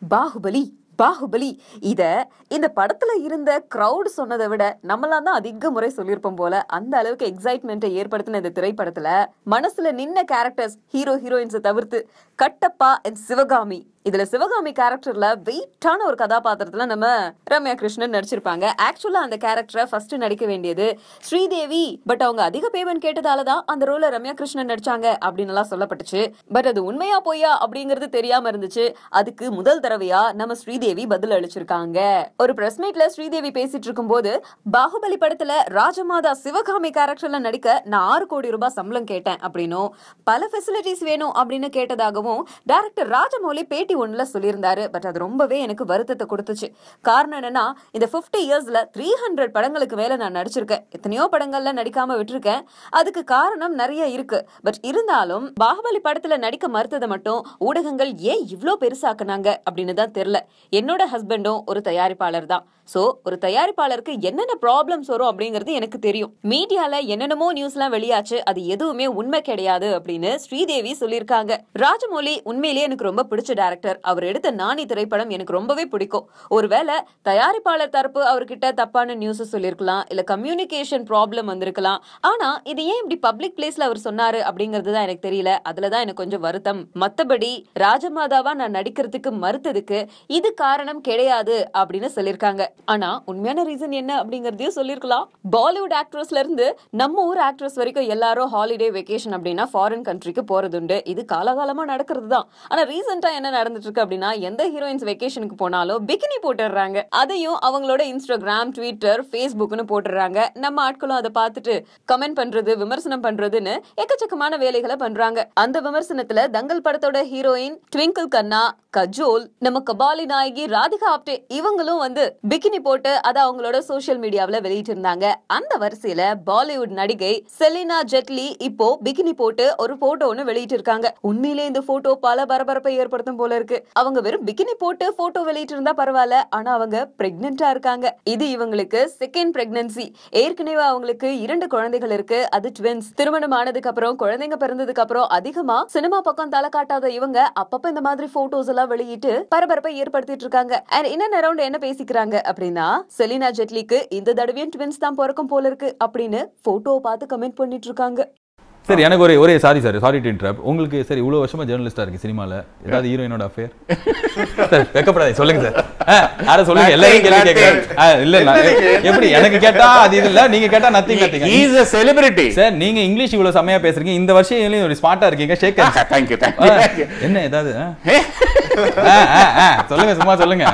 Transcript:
பாகுபலி பாகுபலி இந்த படத்துல இருந்த கிரௌட் சொன்னதை விட நம்மளாம் தான் அதிக முறை சொல்லியிருப்போம் போல. அந்த அளவுக்கு எக்ஸைட்மெண்ட்டை ஏற்படுத்தின இந்த திரைப்படத்துல மனசுல நின்ன கேரக்டர்ஸ் ஹீரோ ஹீரோயின்ஸை தவிர்த்து கட்டப்பா அண்ட் சிவகாமி. இதுல சிவகாமி கேரக்டர்ல வெயிட்டான ஒரு கதாபாத்திரத்துல நம்ம ரம்யா கிருஷ்ணன் நடிச்சிருப்பாங்க. ஆக்சுவலா அந்த கேரக்டரை ஃபர்ஸ்ட் நடிக்க வேண்டியது ஸ்ரீதேவி. பட் அவங்க அதிக பேமெண்ட் கேட்டதாலதான் அந்த ரோல ரம்யா கிருஷ்ணன் நடிச்சாங்க அப்படின்னு எல்லாம் சொல்லப்பட்டுச்சு. பட் அது உண்மையா பொய்யா அப்படிங்கிறது தெரியாம இருந்துச்சு. அதுக்கு முதல் தடவையா நம்ம ஸ்ரீதேவி பதில் அளிச்சிருக்காங்க. ஒரு பிரஸ் மீட்ல ஸ்ரீதேவி பேசிட்டு இருக்கும் போது, பாகுபலி படத்துல ராஜமாதா சிவகாமி கேரக்டர்ல நடிக்க நான் 6 கோடி ரூபாய் சம்பளம் கேட்டேன் அப்படின்னும், பல ஃபெசிலிட்டிஸ் வேணும் அப்படின்னு கேட்டதாகவும் டைரக்டர் ராஜமௌலி பேட்டி ஒண்ணுல சொல்லியிருந்தாரு. பட் அது ரொம்பவே எனக்கு வருத்தத்தை கொடுத்துச்சு. காரணம் என்னன்னா, இந்த 50 இயர்ஸ்ல 300 படங்களுக்கு மேல நான் நடிச்சிருக்கேன். எத்தனையோ படங்கள்ல நடிக்காம விட்டுருக்கேன். அதுக்கு காரணம் நிறைய இருக்கு. பட் இருந்தாலும் பாகுபலி படத்துல நடிக்க மறுத்ததை மட்டும் ஊடகங்கள் ஏன் இவ்ளோ பெருசாக்குனாங்க அப்படின்னு தான் தெரியல. என்னோட ஹஸ்பண்டும் ஒரு தயாரிப்பாளர் தான். சோ ஒரு தயாரிப்பாளருக்கு என்னென்ன ப்ராப்ளம்ஸ் வரும் அப்படிங்கிறது எனக்கு தெரியும். மீடியால என்னென்னமோ நியூஸ் எல்லாம் வெளியாச்சு, அது எதுவுமே உண்மை கிடையாது அப்படின்னு ஸ்ரீதேவி சொல்லியிருக்காங்க. ராஜமௌலி உண்மையிலேயே எனக்கு ரொம்ப பிடிச்ச டைரக்டர். அவர் எடுத்த நானி திரைப்படம் எனக்கு ரொம்பவே பிடிக்கும். ஒருவேளை தயாரிப்பாளர் தரப்பு அவர்கிட்ட தப்பான நியூஸ் சொல்லிருக்கலாம், இல்ல கம்யூனிகேஷன் ப்ராப்ளம் வந்திருக்கலாம். ஆனா இது ஏன் இப்படி பப்ளிக் பிளேஸ்ல அவர் சொன்னாரு அப்படிங்கிறது தான் எனக்கு தெரியல. அதுலதான் எனக்கு கொஞ்சம் வருத்தம். மத்தபடி ராஜமாதாவா நான் நடிக்கிறதுக்கு மறுத்ததுக்கு இது காரணம் கிடையாது அப்படின்னு சொல்லிருக்காங்க. ஆனா உண்மையான ரீசன் என்ன அப்படிங்கறதையும் சொல்லிருக்கலாம். பாலிவுட் ஆக்ட்ரஸ்ல இருந்து நம்ம ஊர் ஆக்ட்ரஸ் வரைக்கும் எல்லாரும் ஹாலிடே வெக்கேஷன் அப்படின்னா ஃபாரின் கண்ட்ரிக்கு போறதுண்டு. இது காலகாலமா நடக்கிறது தான். ஆனா ரீசெண்டா என்ன நடந்துட்டு இருக்கு அப்படின்னா, எந்த ஹீரோயின்ஸ் வெக்கேஷனுக்கு போனாலும் பிகினி போட்டுடுறாங்க. அதையும் அவங்களோட இன்ஸ்டாகிராம், ட்விட்டர், ஃபேஸ்புக்னு போட்டுடுறாங்க. நம்ம ஆட்களும் அதை பார்த்துட்டு கமெண்ட் பண்றது, விமர்சனம் பண்றதுன்னு எக்கச்சக்கமான வேலைகளை பண்றாங்க. அந்த விமர்சனத்துல தங்கல் படத்தோட ஹீரோயின் ட்விங்கிள் கண்ணா, கஜோல், நம்ம கபாலி நாயகி ராதிகா ஆப்டே இவங்களும் வந்து பிகினி போட்டு அதை அவங்களோட சோசியல் மீடியாவில வெளியிட்டு இருந்தாங்க. அந்த வரிசையில பாலிவுட் நடிகை செலினா ஜெட்லி இப்போ பிகினி போட்டு ஒரு போட்டோ ஒன்னு வெளியிட்டு இருக்காங்க. உண்மையிலே இந்த போட்டோ பல பரபரப்பை ஏற்படுத்தும் போல இருக்கு. அவங்க வெறும் பிகினி போட்டு போட்டோ வெளியிட்டு இருந்தா பரவாயில்ல, ஆனா அவங்க பிரெக்னெண்டா இருக்காங்க. இது இவங்களுக்கு செகண்ட் பிரெக்னன்சி. ஏற்கனவே அவங்களுக்கு 2 குழந்தைகள் இருக்கு. அது ட்வின்ஸ். திருமணம் ஆனதுக்கு அப்புறம், குழந்தைங்க பிறந்ததுக்கு அப்புறம் அதிகமா சினிமா பக்கம் தலை காட்டாத இவங்க அப்பப்ப இந்த மாதிரி போட்டோஸ் எல்லாம் வெளியிட்டு பரபரப்பை ஏற்படுத்திட்டு இருக்காங்க. இன்னும் அரௌண்ட் என்ன பேசிக்கிறாங்க அப்படின்னா, செலினா ஜெட்லிக்கு இந்த தடவையும் ட்வின்ஸ் தான் பிறக்கும் போல இருக்கு அப்படின்னு போட்டோ பார்த்து கமெண்ட் பண்ணிட்டு இருக்காங்க. சரி, எனக்கு ஒரே சாரி டு இன்டரப்ட். உங்களுக்கு சரி இவ்வளவு வருஷமா ஜெர்னலிஸ்டா இருக்கு சினிமால, ஏதாவது ஹீரோயினோட அஃபேர்? சார் வெக்கப்படாதீங்க, சொல்லுங்க சார். யார சொல்லுங்க, எல்லாரும் கேள்வி கேக்குறேன். இல்ல எப்படி எனக்கு கேட்டா அது இல்ல, நீங்க கேட்டா nothing. He is a celebrity. Sir நீங்க இங்கிலீஷ் இவ்வளவு செமையா பேசுறீங்க. இந்த வருஷம் ஒரு ஸ்மார்ட்டா இருக்கீங்க. ஷேக் Thank you. என்ன ஏதாவது சொல்லுங்க, சும்மா சொல்லுங்க.